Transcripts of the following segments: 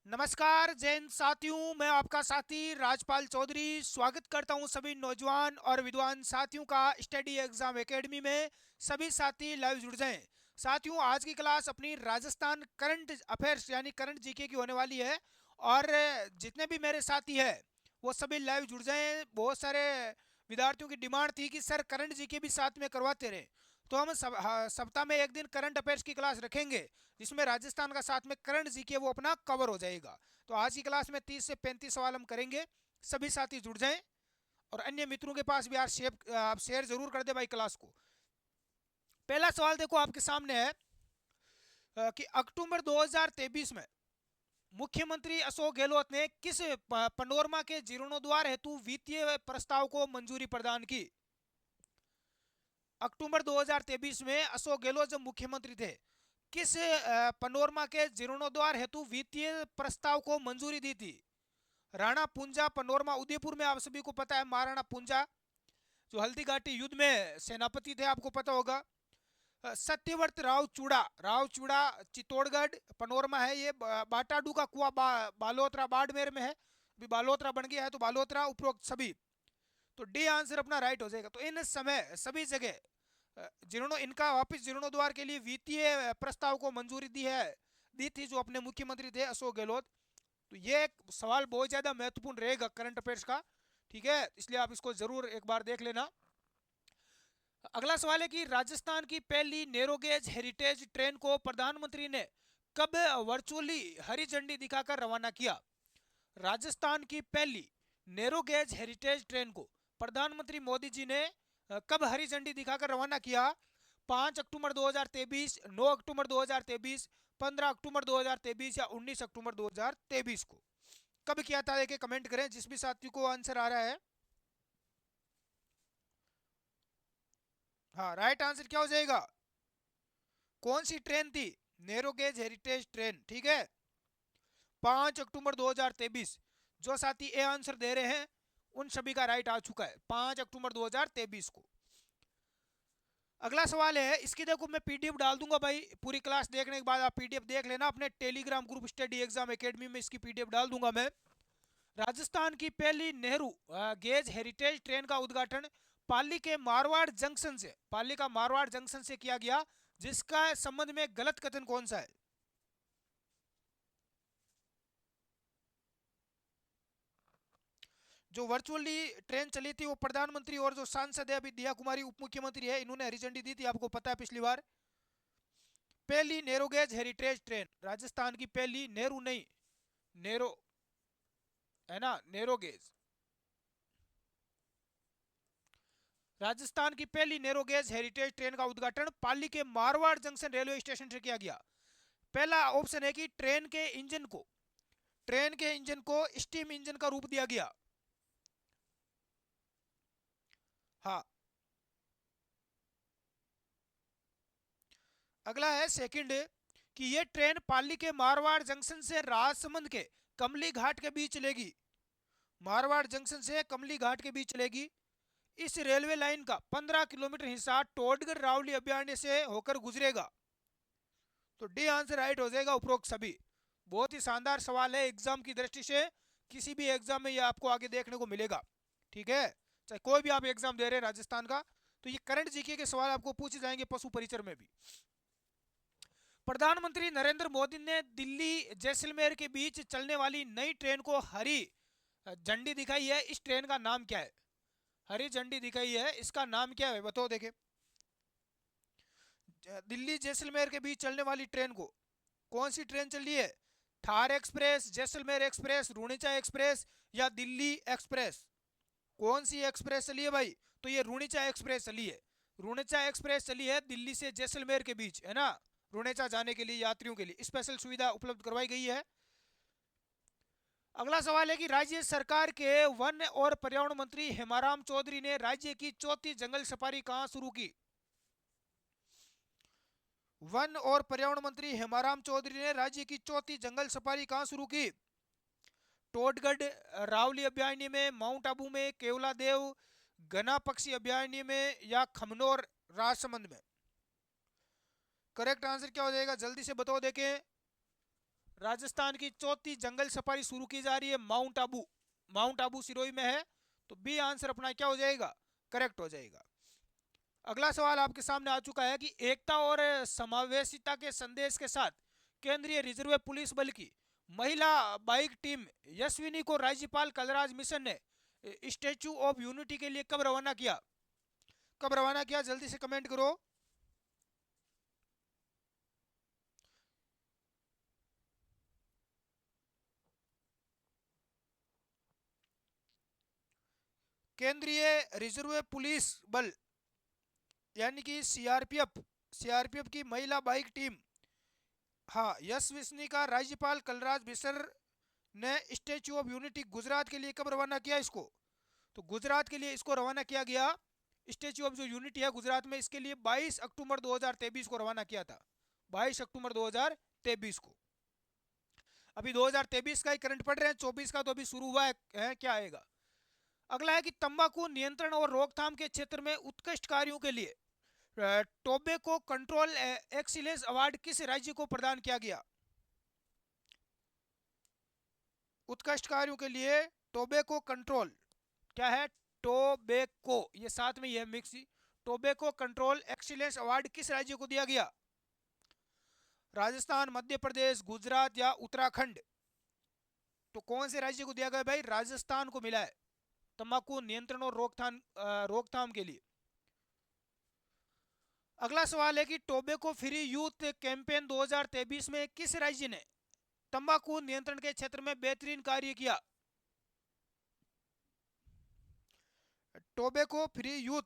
नमस्कार जैन साथियों, मैं आपका साथी राजपाल चौधरी स्वागत करता हूं सभी नौजवान और विद्वान साथियों का स्टडी एग्जाम एकेडमी में। सभी साथी लाइव जुड़ जाएं। साथियों, आज की क्लास अपनी राजस्थान करंट अफेयर्स यानी करंट जीके की होने वाली है और जितने भी मेरे साथी हैं वो सभी लाइव जुड़ जाएं। बहुत सारे विद्यार्थियों की डिमांड थी कि सर करंट जीके भी साथ में करवाते रहे, तो हम सप्ताह में एक दिन करंट अफेयर्स की क्लास रखेंगे जिसमें राजस्थान का साथ में करंट जीके वो अपना कवर हो जाएगा। तो आज की क्लास में 30 से 35 सवाल हम करेंगे। सभी साथी जुड़ जाएं और अन्य मित्रों के पास भी आप शेयर जरूर कर दे भाई क्लास को। पहला सवाल देखो आपके सामने है कि अक्टूबर 2023 में मुख्यमंत्री अशोक गहलोत ने किस पनोरमा के जीर्णोद्वार हेतु वित्तीय प्रस्ताव को मंजूरी प्रदान की। अक्टूबर 2023 में अशोक गहलोत जब मुख्यमंत्री थे, किस पनोरमा के जीर्णोद्वार हेतु वित्तीय प्रस्ताव को मंजूरी दी थी। राणा पूंजा पनोरमा उदयपुर में, आप सभी को पता है महाराणा पूंजा जो हल्दी घाटी युद्ध में सेनापति थे, आपको पता होगा। सत्यव्रत राव चूड़ा चित्तौड़गढ़ पनोरमा है ये। बाटाडू का कुआ बालोतरा बाड़मेर में है, अभी बालोतरा बन गया है तो बालोतरा, उपरोक्त सभी। तो डी आंसर अपना राइट हो जाएगा। तो इन समय सभी जगह इनका वापस जीर्णोद्वार के लिए वित्तीय प्रस्ताव को मंजूरी दी थी जो अपने मुख्यमंत्री थे अशोक गहलोत। तो ये एक सवाल बहुत ज्यादा महत्वपूर्ण रहेगा करंट अफेयर्स का, ठीक है, इसलिए आप इसको जरूर एक बार देख लेना। अगला सवाल है कि राजस्थान की पहली नैरोगेज हेरिटेज ट्रेन को प्रधानमंत्री ने कब वर्चुअली हरी झंडी दिखाकर रवाना किया। राजस्थान की पहली नैरोगेज हेरिटेज ट्रेन को प्रधानमंत्री मोदी जी ने कब हरी झंडी दिखाकर रवाना किया। 5 अक्टूबर 2023, 9 अक्टूबर 2023, 15 अक्टूबर 2023 या 19 अक्टूबर 2023 को कब किया था, देखिए कमेंट करें जिस भी साथी को आंसर आ रहा है। हाँ, राइट आंसर क्या हो जाएगा, कौन सी ट्रेन थी, नैरोगेज हेरिटेज ट्रेन, ठीक है। 5 अक्टूबर 2023, जो साथी ए आंसर दे रहे हैं उन सभी का राइट आ चुका है 5 अक्टूबर 2023 को। अगला सवाल है, इसकी देखो मैं पीडीएफ डाल दूंगा भाई, पूरी क्लास देखने के बाद आप पीडीएफ देख लेना अपने Telegram group study exam academy में, इसकी पीडीएफ डाल दूंगा मैं। राजस्थान की पहली नेहरू गेज हेरिटेज ट्रेन का उद्घाटन पाली का मारवाड़ जंक्शन से किया गया, जिसका संबंध में गलत कथन कौन सा है। जो वर्चुअली ट्रेन चली थी वो प्रधानमंत्री और जो सांसद है अभी दिया कुमारी उप मुख्यमंत्री है, इन्होंने हरी झंडी दी थी, आपको पता है पिछली बार। पहली नेरोगेज हेरिटेज ट्रेन, राजस्थान की पहली, नेहरू नहीं, नेरो है ना, नेरोगेज। राजस्थान की पहली नेरोगेज हेरिटेज ट्रेन का उद्घाटन पाली के मारवाड़ जंक्शन रेलवे स्टेशन से किया गया। पहला ऑप्शन है कि ट्रेन के इंजन को स्टीम इंजन का रूप दिया गया। हाँ। अगला है सेकंड, कि ये ट्रेन पाली के मारवाड़ जंक्शन से राजसमंद के कमली घाट के बीच चलेगी। मारवाड़ जंक्शन से कमली घाट के बीच चलेगी। इस रेलवे लाइन का 15 किलोमीटर हिस्सा टोडगढ़ रावली अभ्यारण्य से होकर गुजरेगा। तो डी आंसर राइट हो जाएगा उपरोक्त सभी। बहुत ही शानदार सवाल है एग्जाम की दृष्टि से, किसी भी एग्जाम में ये आपको आगे देखने को मिलेगा, ठीक है, चाहे कोई भी आप एग्जाम दे रहे हैं राजस्थान का, तो ये करंट जीके के सवाल आपको पूछे जाएंगे पशु परिचर में भी। प्रधानमंत्री नरेंद्र मोदी ने दिल्ली जैसलमेर के बीच चलने वाली नई ट्रेन को हरी झंडी दिखाई है, इस ट्रेन का नाम क्या है। हरी झंडी दिखाई है, इसका नाम क्या है बताओ। देखे, दिल्ली जैसलमेर के बीच चलने वाली ट्रेन को कौन सी ट्रेन चल रही है, Thar Express, Jaisalmer Express, Runicha Express या दिल्ली एक्सप्रेस, कौन सी एक्सप्रेस चली है भाई। तो ये रूणीचा एक्सप्रेस चली है। रूणीचा एक्सप्रेस चली है दिल्ली से जैसलमेर के बीच, है ना। रूणेचा जाने के लिए यात्रियों के लिए स्पेशल सुविधा उपलब्ध करवाई गई है। अगला सवाल है कि राज्य सरकार के वन और पर्यावरण मंत्री हेमाराम चौधरी ने राज्य की चौथी जंगल सफारी कहां शुरू की। वन और पर्यावरण मंत्री हेमाराम चौधरी ने राज्य की चौथी जंगल सफारी कहां शुरू की। टोडगढ़ रावली अभ्यारण्य में, माउंट आबू में, केवला देव घना पक्षी अभ्यारण्य में या खमनोर राजसमंद में। करेक्ट आंसर क्या हो जाएगा, जल्दी से बताओ देखें। राजस्थान की चौथी जंगल सफारी शुरू की जा रही है माउंट आबू। माउंट आबू सिरोही में है, तो बी आंसर अपना क्या हो जाएगा, करेक्ट हो जाएगा। अगला सवाल आपके सामने आ चुका है कि एकता और समावेशिता के संदेश के साथ केंद्रीय रिजर्व पुलिस बल की महिला बाइक टीम यशस्विनी को राज्यपाल कलराज मिशन ने स्टेच्यू ऑफ यूनिटी के लिए कब रवाना किया? कब रवाना किया, जल्दी से कमेंट करो। केंद्रीय रिजर्व पुलिस बल यानी कि सीआरपीएफ, सीआरपीएफ की महिला बाइक टीम, हाँ, यशस्विनी का राज्यपाल कलराज मिश्र ने स्टेच्यू ऑफ यूनिटी गुजरात के लिए कब रवाना किया इसको? तो गुजरात के लिए इसको रवाना किया गया, स्टेच्यू ऑफ जो यूनिटी है गुजरात में, इसके लिए 22 अक्टूबर 2023 को रवाना किया था, 22 अक्टूबर 2023 को। अभी 2023 का ही करंट पढ़ रहे हैं, 24 का तो अभी शुरू हुआ है क्या आएगा। अगला है कि तंबाकू नियंत्रण और रोकथाम के क्षेत्र में उत्कृष्ट कार्यों के लिए टोबैको कंट्रोल एक्सीलेंस अवार्ड किस राज्य को प्रदान किया गया? उत्कृष्ट कार्यों के लिए टोबैको कंट्रोल, क्या है, टोबैको, ये साथ में ये mix, tobacco control excellence award किस राज्य को दिया गया? राजस्थान, मध्य प्रदेश, गुजरात या उत्तराखंड? तो कौन से राज्य को दिया गया भाई? राजस्थान को मिला है, तंबाकू नियंत्रण और रोकथाम के लिए। अगला सवाल है कि टोबैको फ्री यूथ कैंपेन 2023 में किस राज्य ने तंबाकू नियंत्रण के क्षेत्र में बेहतरीन कार्य किया? टोबैको फ्री यूथ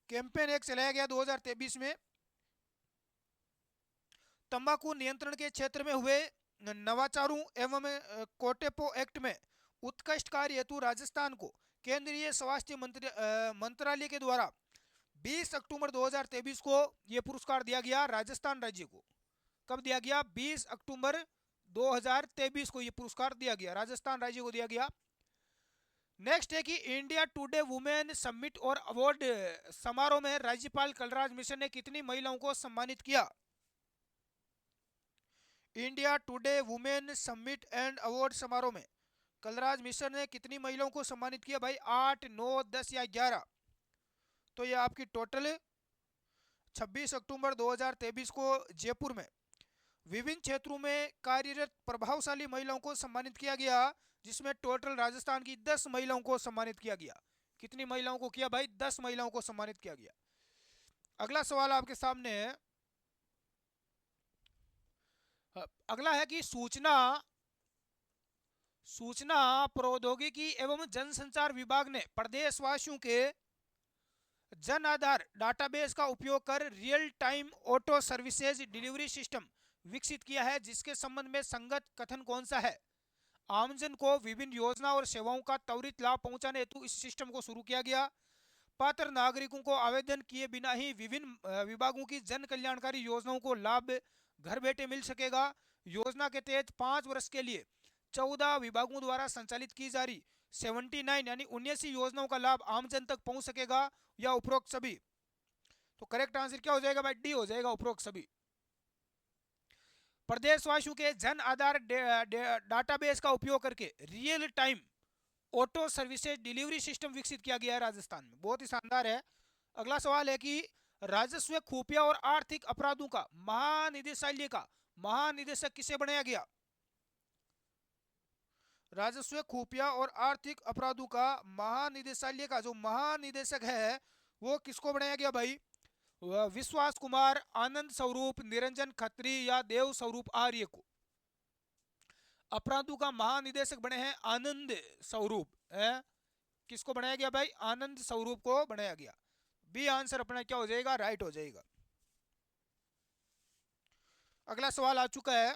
कैंपेन एक चलाया गया 2023 में, तंबाकू नियंत्रण के क्षेत्र में हुए नवाचारों एवं कोटेपो एक्ट में उत्कृष्ट कार्य हेतु राजस्थान को केंद्रीय स्वास्थ्य मंत्रालय के द्वारा 20 अक्टूबर 2023 को यह पुरस्कार दिया गया राजस्थान राज्य को। कब दिया गया? 20 अक्टूबर 2023 को यह पुरस्कार दिया गया, राजस्थान राज्य को दिया गया। नेक्स्ट है कि इंडिया टुडे वुमेन समिट और अवार्ड समारोह में राज्यपाल कलराज मिश्र ने कितनी महिलाओं को सम्मानित किया? India today women summit and award समारोह में कलराज मिश्र ने कितनी महिलाओं को सम्मानित किया भाई? 8, 9, 10 या 11? तो ये आपकी टोटल 26 अक्टूबर 2023 को जयपुर में विभिन्न क्षेत्रों में कार्यरत प्रभावशाली महिलाओं को सम्मानित किया गया, जिसमें टोटल राजस्थान की 10 महिलाओं को सम्मानित किया गया। कितनी महिलाओं को किया भाई? 10 महिलाओं को सम्मानित किया गया। अगला सवाल आपके सामने है, अगला है कि सूचना प्रौद्योगिकी एवं जनसंचार विभाग ने प्रदेशवासियों के जन आधार डाटाबेस का उपयोग कर real time auto services delivery system विकसित किया है, जिसके संबंध में संगत कथन कौन सा है? आमजन को विभिन्न योजना और सेवाओं का त्वरित लाभ पहुंचाने हेतु इस सिस्टम को शुरू किया गया। पात्र नागरिकों को आवेदन किए बिना ही विभिन्न विभागों की जन कल्याणकारी योजनाओं को लाभ घर बैठे मिल सकेगा। योजना के तहत 5 वर्ष के लिए 14 विभागों द्वारा संचालित की जा रही 79 यानी 79 योजनाओं का लाभ आमजन तक पहुंच सकेगा, या उपरोक्त सभी? तो करेक्ट आंसर क्या हो जाएगा भाई? डी हो जाएगा, उपरोक्त सभी। प्रदेशवासियों के जन आधार डाटाबेस का उपयोग करके real time auto services delivery system विकसित किया गया है राजस्थान में, बहुत ही शानदार है। अगला सवाल है कि राजस्व खुफिया और आर्थिक अपराधों का महानिदेशालय का महानिदेशक किसे बनाया गया? राजस्व खुफिया और आर्थिक अपराधों का महानिदेशालय का जो महानिदेशक है वो किसको बनाया गया भाई? विश्वास कुमार, आनंद स्वरूप, निरंजन खत्री या देव स्वरूप आर्य को अपराधों का महानिदेशक बने हैं आनंद स्वरूप है। किसको बनाया गया भाई? आनंद स्वरूप को बनाया गया। बी आंसर अपना क्या हो जाएगा? राइट हो जाएगा। अगला सवाल आ चुका है,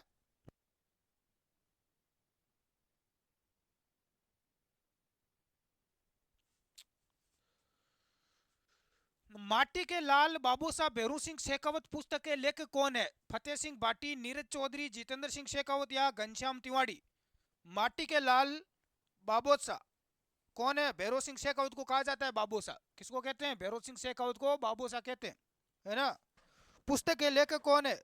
माटी के लाल बाबू साहब भैरू सिंह शेखावत पुस्तक के लेखक कौन है? फतेह सिंह भाटी, नीरज चौधरी, जितेंद्र सिंह शेखावत या घनश्याम तिवाड़ी? माटी के लाल बाबोसा कौन है? भैरव सिंह शेखावत को कहा जाता है बाबोसा। किसको कहते हैं? भैरव सिंह शेखावत को बाबोसा कहते हैं, है ना। पुस्तक के लेखक कौन है?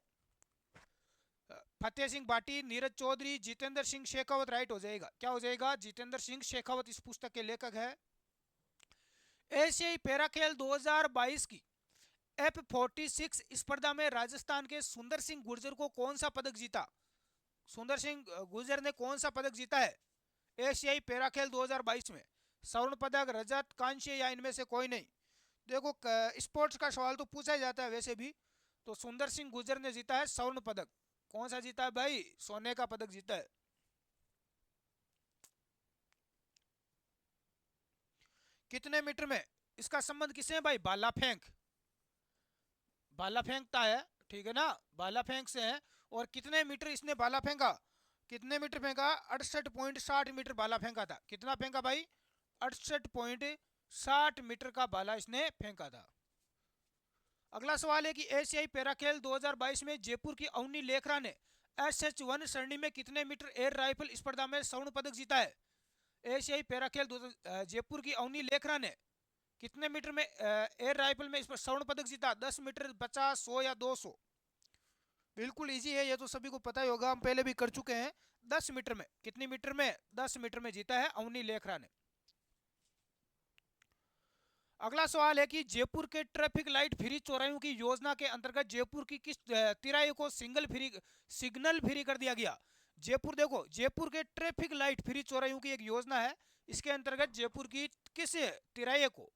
फतेह सिंह भाटी, नीरज चौधरी, जितेंद्र सिंह शेखावत राइट हो जाएगा। क्या हो जाएगा? जितेंद्र सिंह शेखावत इस पुस्तक के लेखक है। एशियाई पैरा खेल 2022 की F46 स्पर्धा में राजस्थान के सुंदर सिंह गुर्जर को कौन सा पदक जीता? सुंदर सिंह गुर्जर ने कौन सा पदक जीता है एशियाई पैरा खेल 2022 में? स्वर्ण पदक, रजत, कांस्य या इनमें से कोई नहीं? देखो स्पोर्ट्स का सवाल तो पूछा ही जाता है वैसे भी। तो सुंदर सिंह गुर्जर ने जीता है स्वर्ण पदक। कौन सा जीता है भाई? सोने का पदक जीता है। कितने मीटर में? इसका संबंध किससे है भाई? भाला फेंक, भाला फेंकता है, ठीक है ना, भाला फेंक से है। और कितने मीटर इसने भाला फेंका? कितने मीटर फेंका? 68.60 मीटर भाला फेंका था। कितना फेंका भाई? 68.60 मीटर का भाला इसने फेंका था। अगला सवाल है कि एशियाई पैरा खेल 2022 में जयपुर की अवनी लेखरा ने SH1 श्रेणी में कितने मीटर एयर राइफल स्पर्धा में स्वर्ण पदक जीता है? एशियाई पैरा खेल जयपुर की अवनी लेखरा ने कितने मीटर में एयर राइफल में इस पर स्वर्ण पदक जीता? 10 मीटर, 50, 100 या 200? बिल्कुल इजी है, ये तो सभी को पता ही होगा, हम पहले भी कर चुके हैं। 10 मीटर में। कितनी मीटर में? 10 मीटर में जीता है अवनी लेखरा ने। अगला सवाल है कि जयपुर के ट्रैफिक लाइट फ्री चौराहों की योजना के अंतर्गत जयपुर की किस तिराहे को सिग्नल फ्री कर दिया गया? जयपुर, देखो जयपुर के ट्रैफिक लाइट फ्री चौराहों की एक योजना है, इसके अंतर्गत जयपुर की किस तिराहे को,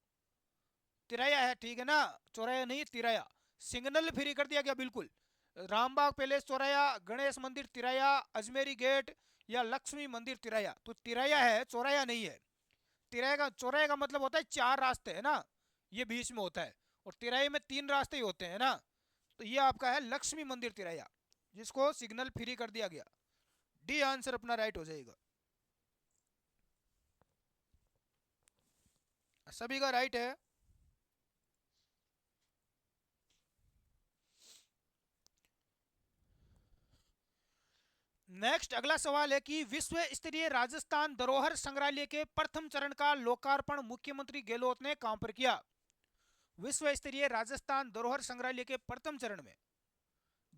तिराया है ठीक है ना, चौराया नहीं तिराया, सिग्नल फ्री कर दिया गया बिल्कुल। रामबाग पैलेस चौराया, गणेश मंदिर तिराया, अजमेरी गेट या लक्ष्मी मंदिर तिराया? तो तिराया है, चौराया नहीं है। चौराहे का मतलब होता है 4 रास्ते है ना, ये बीच में होता है, और तिराहे में 3 रास्ते ही होते हैं ना। तो ये आपका है लक्ष्मी मंदिर तिराया, जिसको सिग्नल फ्री कर दिया गया। डी आंसर अपना राइट हो जाएगा। सभी का राइट है। नेक्स्ट अगला सवाल है कि विश्व स्तरीय राजस्थान धरोहर संग्रहालय के प्रथम चरण का लोकार्पण मुख्यमंत्री गहलोत ने कहां पर किया? विश्व स्तरीय राजस्थान धरोहर संग्रहालय के प्रथम चरण में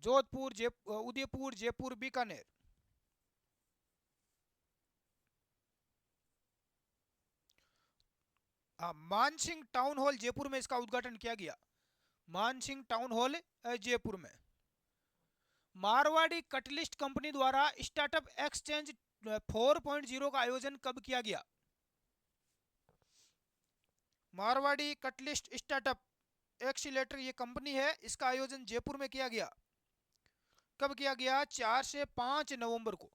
जोधपुर, उदयपुर, जयपुर, बीकानेर? हाँ, मानसिंह टाउन हॉल जयपुर में इसका उद्घाटन किया गया। मानसिंह टाउन हॉल जयपुर में। मारवाड़ी कटलिस्ट कंपनी द्वारा स्टार्टअप एक्सचेंज 4.0 का आयोजन कब किया गया? मारवाड़ी कटलिस्ट स्टार्टअप एक्सीलेटर ये कंपनी है, इसका आयोजन जयपुर में किया गया। कब किया गया? 4 से 5 नवंबर को।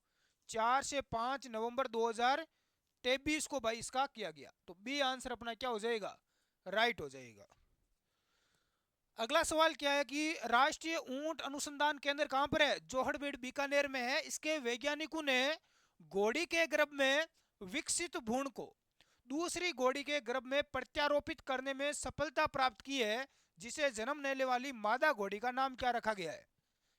4 से 5 नवंबर 2023 को भाई इसका किया गया। तो बी आंसर अपना क्या हो जाएगा? राइट हो जाएगा। अगला सवाल क्या है कि राष्ट्रीय ऊंट अनुसंधान केंद्र कहां पर है? जोहड़बेड़ बीकानेर में है। इसके वैज्ञानिकों ने घोड़ी के गर्भ में विकसित भ्रूण को दूसरी घोड़ी के गर्भ में प्रत्यारोपित करने में सफलता प्राप्त की है, जिसे जन्म लेने वाली मादा घोड़ी का नाम क्या रखा गया है?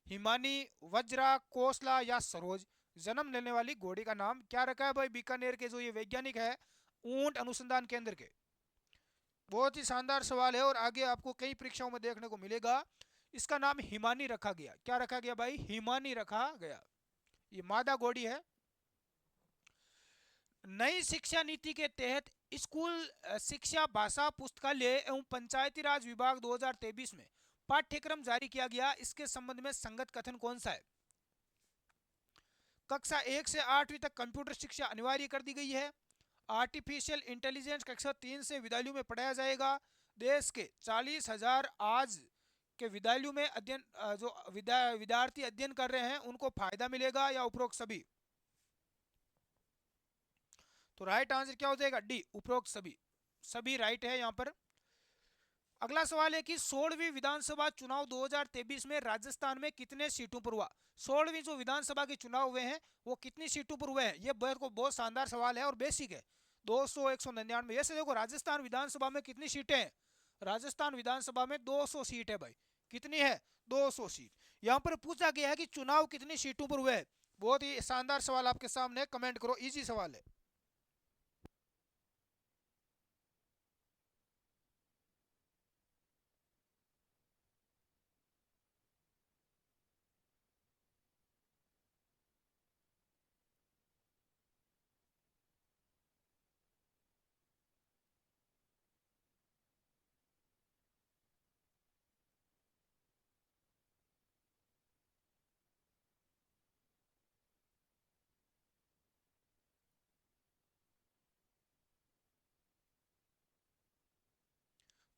हिमानी, वज्रा, कोसला या सरोज? जन्म लेने वाली घोड़ी का नाम क्या रखा है भाई बीकानेर के जो ये वैज्ञानिक है ऊंट अनुसंधान केंद्र के? बहुत ही शानदार सवाल है और आगे आपको कई परीक्षाओं में देखने को मिलेगा। इसका नाम हिमानी रखा गया। क्या रखा गया भाई? हिमानी रखा गया। ये मादा घोड़ी है। नई शिक्षा नीति के तहत स्कूल शिक्षा, भाषा, पुस्तकालय एवं पंचायती राज विभाग 2023 में पाठ्यक्रम जारी किया गया। इसके संबंध में संगत कथन कौन सा है? कक्षा 1 से 8वीं तक कंप्यूटर शिक्षा अनिवार्य कर दी गई है। आर्टिफिशियल इंटेलिजेंस कक्षा 3 से विद्यालयों में पढ़ाया जाएगा। देश के 40,000 आज के विद्यालयों में अध्ययन जो विद्यार्थी अध्ययन कर रहे हैं उनको फायदा मिलेगा, या उपरोक्त सभी? तो राइट आंसर क्या हो जाएगा? डी, उपरोक्त सभी। सभी राइट है यहां पर। अगला सवाल है कि 16वीं विधानसभा चुनाव 2023 में राजस्थान में कितने सीटों पर हुआ? 16वीं जो विधानसभा के चुनाव हुए हैं वो कितनी सीटों पर हुए हैं? ये बहुत शानदार सवाल है और बेसिक है। 200, 199। ऐसे देखो राजस्थान विधानसभा में कितनी सीटें हैं? राजस्थान विधानसभा में 200 सीट है भाई। कितनी है? 200 सीट। यहाँ पर पूछा गया है कि चुनाव कितनी सीटों पर हुए हैं। बहुत ही शानदार सवाल आपके सामने, कमेंट करो, इजी सवाल है।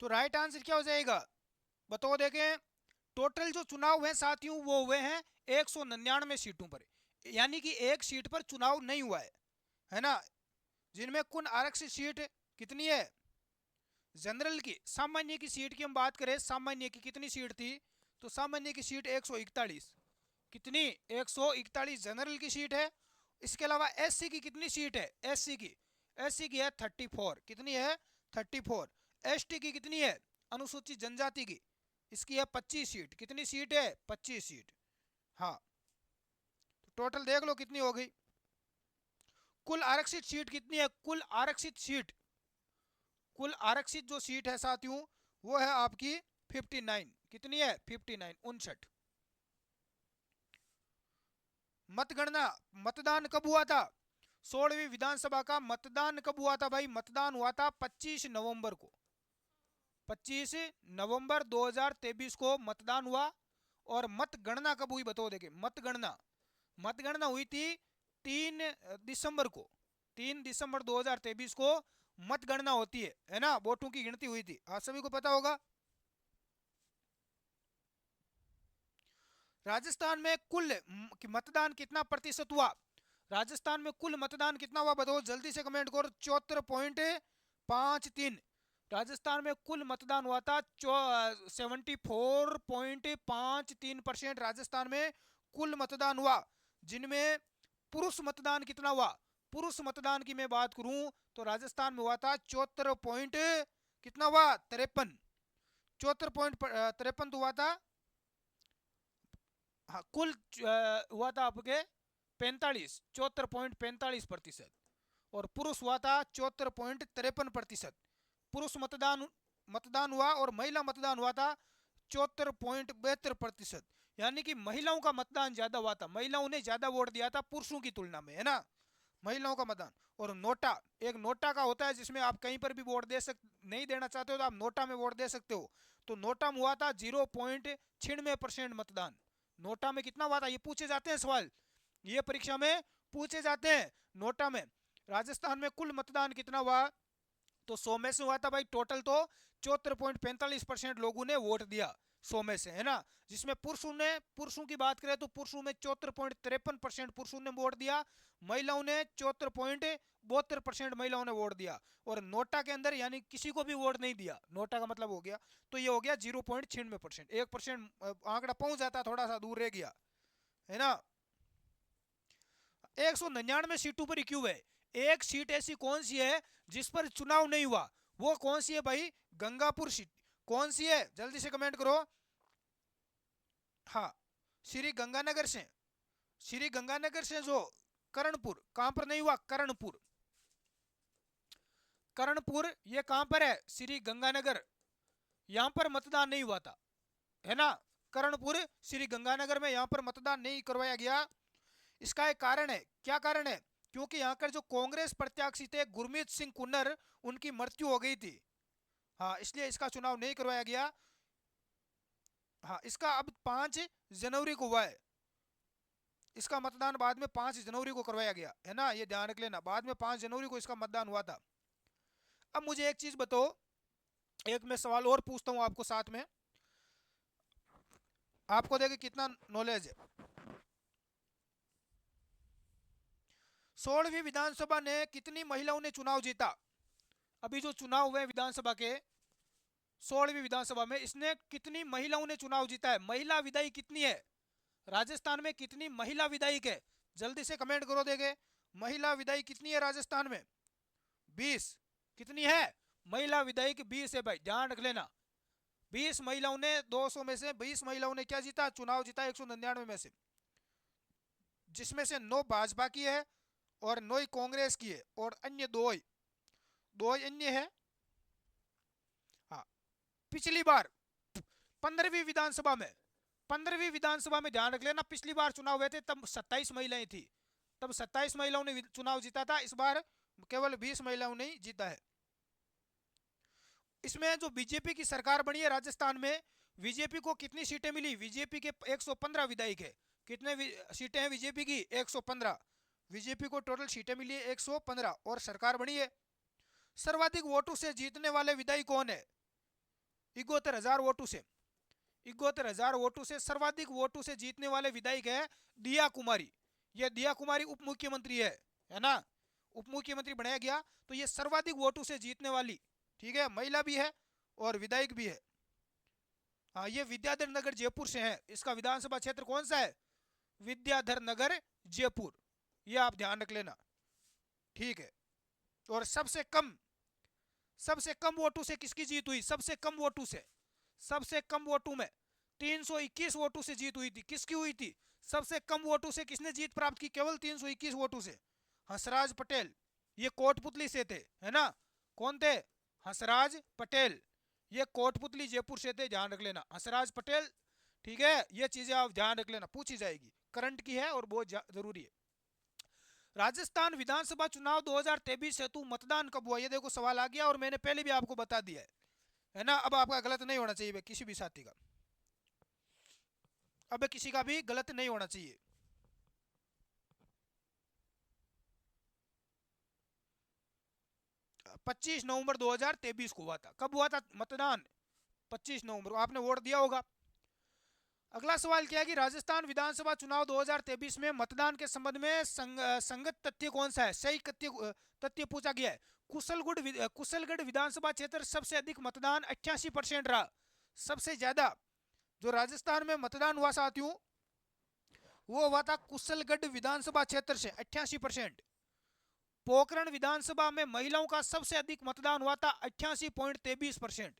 तो राइट आंसर क्या हो जाएगा, बताओ देखें। टोटल जो चुनाव हुए साथियों वो हुए हैं 199 सीटों पर, यानी कि एक सीट पर चुनाव नहीं हुआ है ना। जिनमें कुल आरक्षित सीट कितनी है जनरल की, सामान्य की सीट की हम बात करें, सामान्य की कितनी सीट थी, तो सामान्य की सीट 141, कितनी 141 जनरल की सीट है। इसके अलावा एससी की कितनी सीट है, एससी की है 34, कितनी है 34। एसटी की कितनी है, अनुसूचित जनजाति की, इसकी है 25 सीट, कितनी सीट है 25 सीट। हाँ, तो टोटल देख लो कितनी हो गई। कुल आरक्षित सीट कितनी है, कुल आरक्षित जो सीट है साथियों वो है आपकी 59, कितनी है 59, 59। मतगणना, मतदान कब हुआ था, 16वीं विधानसभा का मतदान कब हुआ था भाई, मतदान हुआ था 25 नवंबर को, 25 नवंबर 2023 को मतदान हुआ। और मतगणना कब हुई बताओ, देखिए मतगणना, मतगणना हुई थी 3 दिसंबर को, 3 दिसंबर 2023 को मतगणना होती है ना, वोटों की गिनती हुई थी, आप सभी को पता होगा। राजस्थान में कुल मतदान कितना प्रतिशत हुआ, राजस्थान में कुल मतदान कितना हुआ बताओ, जल्दी से कमेंट करो। 74.53, राजस्थान में कुल मतदान हुआ था 74.53% राजस्थान में कुल मतदान हुआ। जिनमें पुरुष मतदान कितना हुआ, पुरुष मतदान की मैं बात करूं तो राजस्थान में हुआ था 74 पॉइंट कितना हुआ 53, 74.53 तो हुआ था। हाँ, कुल हुआ था आपके 45, 74.45%, और पुरुष हुआ था 74.53%। पुरुष मतदान मतदान हुआ और महिला मतदान हुआ था 74.72%, यानी कि महिलाओं का मतदान ज्यादा हुआ था, महिलाओं ने ज्यादा वोट दिया था पुरुषों की तुलना में, है ना, महिलाओं का मतदान। और नोटा, एक नोटा का होता है जिसमें आप कहीं पर भी वोट दे नहीं देना चाहते हो तो आप नोटा में वोट दे सकते हो। तो नोटा में हुआ था 0.96% मतदान। नोटा में कितना हुआ था, ये पूछे जाते हैं सवाल, ये परीक्षा में पूछे जाते हैं। नोटा में राजस्थान में कुल मतदान कितना हुआ, तो 100 में से हुआ था भाई टोटल तो 74.45% लोगों ने वोट दिया 100 में से, है ना। जिसमें पुरुषों की बात करें तो पुरुषों में 74.53% पुरुषों ने वोट दिया, महिलाओं ने 74.72% महिलाओं ने वोट दिया। और नोटा के अंदर यानी किसी को भी वोट नहीं दिया, नोटा का मतलब हो गया, तो ये हो गया 0.96%, 1% आंकड़ा पहुंच जाता, थोड़ा सा दूर रह गया, है ना। 199 सीटों पर क्यों है, एक सीट ऐसी कौन सी है जिस पर चुनाव नहीं हुआ, वो कौन सी है भाई, गंगापुर सीट, कौन सी है जल्दी से कमेंट करो। हाँ, श्री गंगानगर से, श्री गंगानगर से जो करणपुर, कहां पर नहीं हुआ, करणपुर, करणपुर ये कहां पर है, श्री गंगानगर, यहां पर मतदान नहीं हुआ था, है ना। करणपुर श्री गंगानगर में यहां पर मतदान नहीं करवाया गया। इसका एक कारण है, क्या कारण है, क्योंकि यहाँ कर जो कांग्रेस प्रत्याशी थे गुरमीत सिंह कुन्नर, उनकी मृत्यु हो गई थी, हाँ, इसलिए इसका चुनाव नहीं करवाया गया। हाँ, इसका अब 5 जनवरी को हुआ है, इसका मतदान बाद में 5 जनवरी को करवाया गया, है ना, ये ध्यान रख लेना, बाद में 5 जनवरी को इसका मतदान हुआ था। अब मुझे एक चीज बताओ, एक मैं सवाल और पूछता हूं आपको साथ में, आपको देखिए कितना नॉलेज है। 16वीं विधानसभा ने कितनी महिलाओं ने चुनाव जीता, अभी जो चुनाव हुए विधानसभा के 16वीं विधानसभा में इसने कितनी महिलाओं ने चुनाव जीता है, महिला विधायक कितनी है, राजस्थान में कितनी महिला विधायक है, जल्दी से कमेंट करो, देखे महिला विधायक कितनी है राजस्थान में, 20, कितनी है महिला विधायक, 20 है भाई, ध्यान रख लेना। 20 महिलाओं ने, 200 में से 20 महिलाओं ने क्या जीता, चुनाव जीता 199 में से, जिसमें से 9 भाजपा की है और 9 कांग्रेस की है और अन्य दो अन्य है। हाँ, पिछली बार 15वीं विधानसभा में, 15वीं विधानसभा में ध्यान रख लेना, पिछली बार चुनाव हुए थे तब 27 महिलाएं थी, तब 27 महिलाओं ने चुनाव जीता था, इस बार केवल 20 महिलाओं ने जीता है। इसमें जो बीजेपी की सरकार बनी है राजस्थान में, बीजेपी को कितनी सीटें मिली, बीजेपी के 115 विधायक है, कितने सीटें हैं बीजेपी की, 115, बीजेपी को टोटल सीटें मिली है 115 और सरकार बनी है। सर्वाधिक वोटों से जीतने वाले विधायक कौन है, 71,000 वोटों से, 71,000 वोटों से सर्वाधिक वोटों से जीतने वाले विधायक है दिया कुमारी। ये दिया कुमारी उप मुख्यमंत्री है ना, उप मुख्यमंत्री बनाया गया, तो ये सर्वाधिक वोटों से जीतने वाली, ठीक है, महिला भी है और विधायक भी है। हाँ, ये विद्याधर नगर जयपुर से है। इसका विधानसभा क्षेत्र कौन सा है? विद्याधर नगर जयपुर, ये आप ध्यान रख लेना, ठीक है। और सबसे कम वोटों से किसकी जीत हुई? सबसे कम वोटों से, सबसे कम वोटों में 321 वोटों से जीत हुई थी। किसकी हुई थी? सबसे कम वोटों से किसने जीत प्राप्त की? केवल 321 वोटों से, हंसराज पटेल। ये कोटपुतली से थे, है ना। कौन थे? हंसराज पटेल। ये कोटपुतली जयपुर से थे, ध्यान रख लेना, हंसराज पटेल, ठीक है। ये चीजें आप ध्यान रख लेना, पूछी जाएगी, करंट की है और बहुत जरूरी है। राजस्थान विधानसभा चुनाव 2023 हेतु मतदान कब हुआ? ये देखो सवाल आ गया और मैंने पहले भी आपको बता दिया है ना। अब आपका गलत नहीं होना चाहिए किसी भी साथी का, अब किसी का भी गलत नहीं होना चाहिए। पच्चीस नवंबर 2023 को हुआ था। कब हुआ था मतदान? 25 नवंबर को। आपने वोट दिया होगा। अगला सवाल क्या है कि राजस्थान विधानसभा चुनाव 2023 में मतदान के संबंध में संगत तथ्य कौन सा है? सही तथ्य पूछा गया है। कुशलगढ़ विधानसभा क्षेत्र सबसे अधिक मतदान 88% रहा। सबसे ज्यादा जो राजस्थान में मतदान हुआ साथियों, वो हुआ था कुशलगढ़ विधानसभा क्षेत्र से 88%। पोखरण विधानसभा में महिलाओं का सबसे अधिक मतदान हुआ था 88.23%।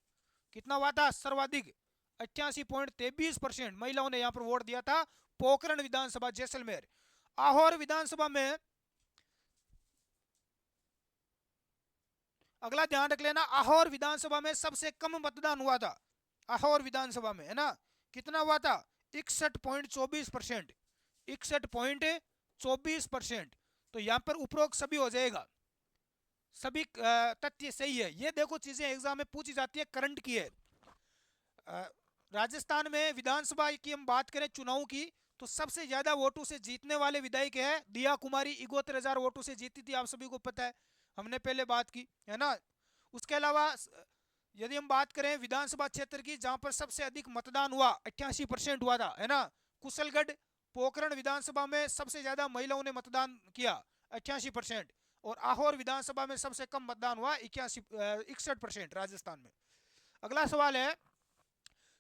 कितना हुआ था? सर्वाधिक 88.23% महिलाओं ने यहां पर वोट दिया था। पोखरण विधानसभा जैसलमेर। आहोर विधानसभा में, अगला ध्यान रख लेना, आहोर विधानसभा में सबसे कम मतदान हुआ था। आहोर विधानसभा में, है ना, कितना हुआ था? 61.24%, 61.24%। तो यहां पर उपरोक्त सभी हो जाएगा, सभी तथ्य सही है। ये देखो चीजें एग्जाम में पूछी जाती है, करंट की है। राजस्थान में विधानसभा की हम बात करें चुनाव की, तो सबसे ज्यादा वोटों से जीतने वाले विधायक है दिया कुमारी। 71,000 वोटों से जीती थी, आप सभी को पता है, हमने पहले बात की, है ना। उसके अलावा यदि हम बात करें विधानसभा क्षेत्र की जहां पर सबसे अधिक मतदान हुआ, 88% हुआ था, है ना, कुशलगढ़ पोखरण विधानसभा में सबसे ज्यादा महिलाओं ने मतदान किया, 88%। और आहोर विधानसभा में सबसे कम मतदान हुआ, 61% राजस्थान में। अगला सवाल है,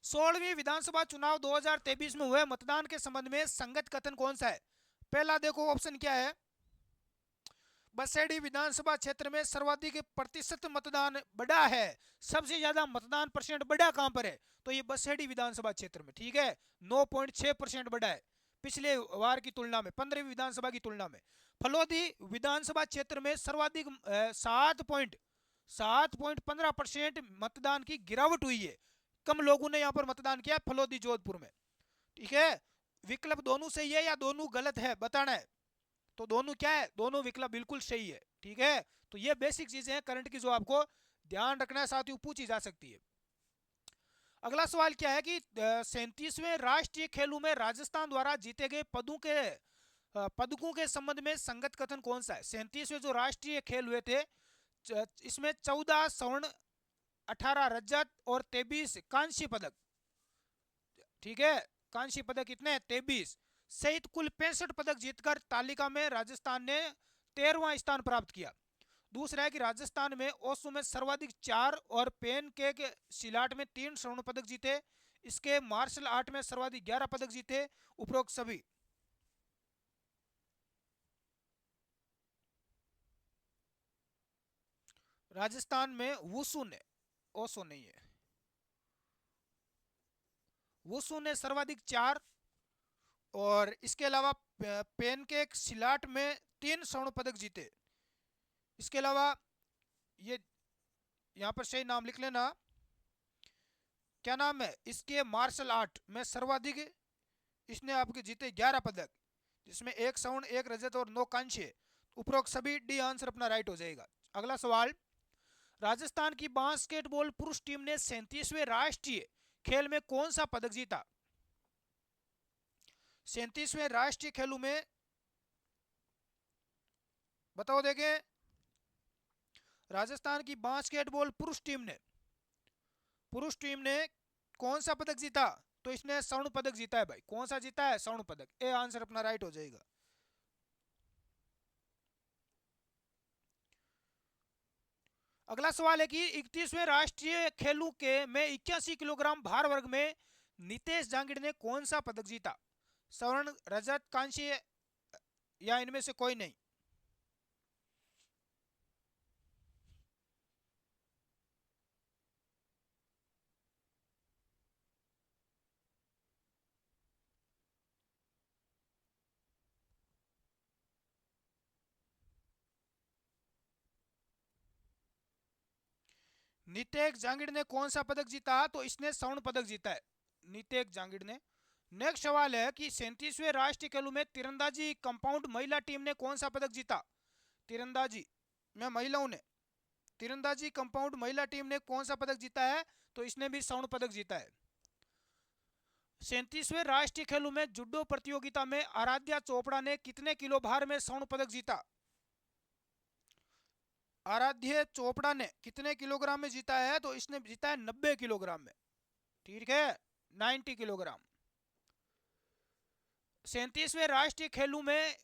16वीं विधानसभा चुनाव 2023 में हुए मतदान के संबंध में संगत कथन कौन सा है? पहला देखो ऑप्शन क्या है, बसेड़ी विधानसभा क्षेत्र में सर्वाधिक प्रतिशत मतदान बढ़ा है। सबसे ज्यादा मतदान परसेंट बढ़ा कहां पर है? तो ये बसेड़ी विधानसभा क्षेत्र में, ठीक है, 9.6% बढ़ा है पिछले वार की तुलना में, 15वीं विधानसभा की तुलना में। फलोदी विधानसभा क्षेत्र में सर्वाधिक 7.15% मतदान की गिरावट हुई है। कम लोगों ने यहां पर मतदान किया फलोदी जोधपुर में, ठीक है। विकल्प दोनों सही है या दोनों गलत है बताना है। तो दोनों क्या है? दोनों विकल्प बिल्कुल सही है, ठीक है। तो ये बेसिक चीजें हैं करंट की जो आपको ध्यान रखना है साथियों, पूछी जा सकती है। अगला सवाल क्या है कि 37वें राष्ट्रीय खेलों में राजस्थान द्वारा जीते गए पदकों के संबंध में संगत कथन कौन सा है? 37वें जो राष्ट्रीय खेल हुए थे, इसमें 14 स्वर्ण, 18 रजत और 23 कांस्य पदक, ठीक है। कांस्य पदक कितने? 23 सहित कुल 65 पदक जीतकर तालिका में राजस्थान ने 13वां स्थान प्राप्त किया। दूसरा है कि राजस्थान में ओसो में सर्वाधिक 4 और पेन के सिलाट में 3 स्वर्ण पदक जीते। इसके मार्शल आर्ट में सर्वाधिक 11 पदक जीते। उपरोक्त सभी राजस्थान में वुसु ने, ओसो नहीं है, वुसु ने सर्वाधिक 4 और इसके अलावा पेनकेक सिलाट में 3 स्वर्ण पदक जीते। इसके अलावा ये यहां पर सही नाम लिख लेना, क्या नाम है इसके, मार्शल आर्ट में सर्वाधिक इसने आपके जीते 11 पदक, जिसमें 1 स्वर्ण, 1 रजत और 9 कांस्य। उपरोक्त सभी डी आंसर अपना राइट हो जाएगा। अगला सवाल, राजस्थान की बास्केटबॉल पुरुष टीम ने 37वें राष्ट्रीय खेल में कौन सा पदक जीता? 37वें राष्ट्रीय खेलों में बताओ देखें, राजस्थान की बास्केटबॉल पुरुष टीम ने पुरुष टीम ने कौन सा पदक जीता? तो इसने स्वर्ण पदक जीता है भाई। कौन सा जीता है? स्वर्ण पदक। ए आंसर अपना राइट हो जाएगा। अगला सवाल है कि 31वें राष्ट्रीय खेलों के में 81 किलोग्राम भार वर्ग में नितेश जांगिड़ ने कौन सा पदक जीता? स्वर्ण, रजत, कांस्य या इनमें से कोई नहीं? नितेश जांगिड़ ने कौन सा पदक जीता? तो इसने स्वर्ण पदक जीता है, नितेश जांगिड़ ने। नेक्स्ट सवाल है कि 37वें राष्ट्रीय खेलों में तीरंदाजी कंपाउंड महिला टीम ने कौन सा पदक जीता? तीरंदाजी में महिलाओं ने, तीरंदाजी कंपाउंड महिला टीम ने कौन सा पदक जीता है? तो इसने भी स्वर्ण पदक जीता है। 37वें राष्ट्रीय खेलों में जुडो प्रतियोगिता में आराध्या चोपड़ा ने कितने किलो भार में स्वर्ण पदक जीता? आराध्य चोपड़ा ने कितने किलोग्राम में जीता है? तो इसने जीता है 90 किलोग्राम में। ठीक है, 90 किलोग्राम। 37वें राष्ट्रीय खेलों में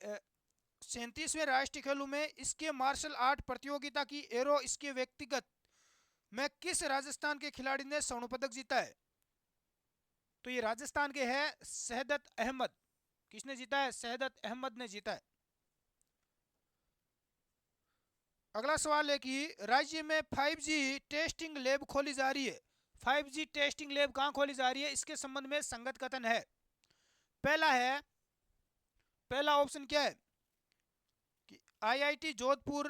37वें राष्ट्रीय खेलों में इसके मार्शल आर्ट प्रतियोगिता की एरो इसके व्यक्तिगत में किस राजस्थान के खिलाड़ी ने स्वर्ण पदक जीता है? तो ये राजस्थान के है शहदत अहमद। किसने जीता है? शहदत अहमद ने जीता है। अगला सवाल है कि राज्य में 5G टेस्टिंग लैब खोली जा रही है। 5G टेस्टिंग लैब कहां खोली जा रही है? इसके संबंध में संगत कथन है। पहला ऑप्शन क्या है कि IIT जोधपुर,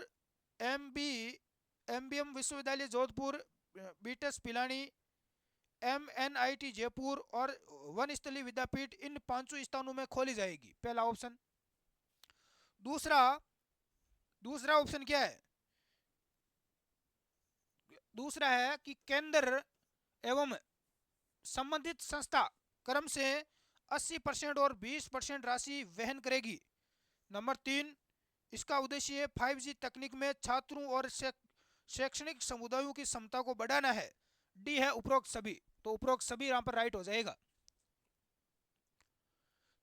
MBM विश्वविद्यालय जोधपुर, बीटेस पिलानी, MNIT जयपुर और वनस्थली विद्यापीठ, इन पांचों स्थानों में खोली जाएगी। पहला ऑप्शन। दूसरा ऑप्शन क्या है? दूसरा है कि केंद्र एवं संबंधित संस्था क्रम से 80% और 20% राशि वहन करेगी। नंबर 3, इसका उद्देश्य 5G तकनीक में छात्रों और शैक्षणिक समुदायों की क्षमता को बढ़ाना है। डी है उपरोक्त सभी। तो उपरोक्त सभी यहां पर राइट हो जाएगा।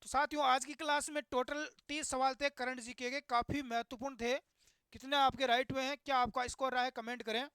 तो साथियों, आज की क्लास में टोटल 30 सवाल थे करंट जीके के, काफी महत्वपूर्ण थे। कितने आपके राइट हुए हैं, क्या आपका स्कोर रहा है, कमेंट करें।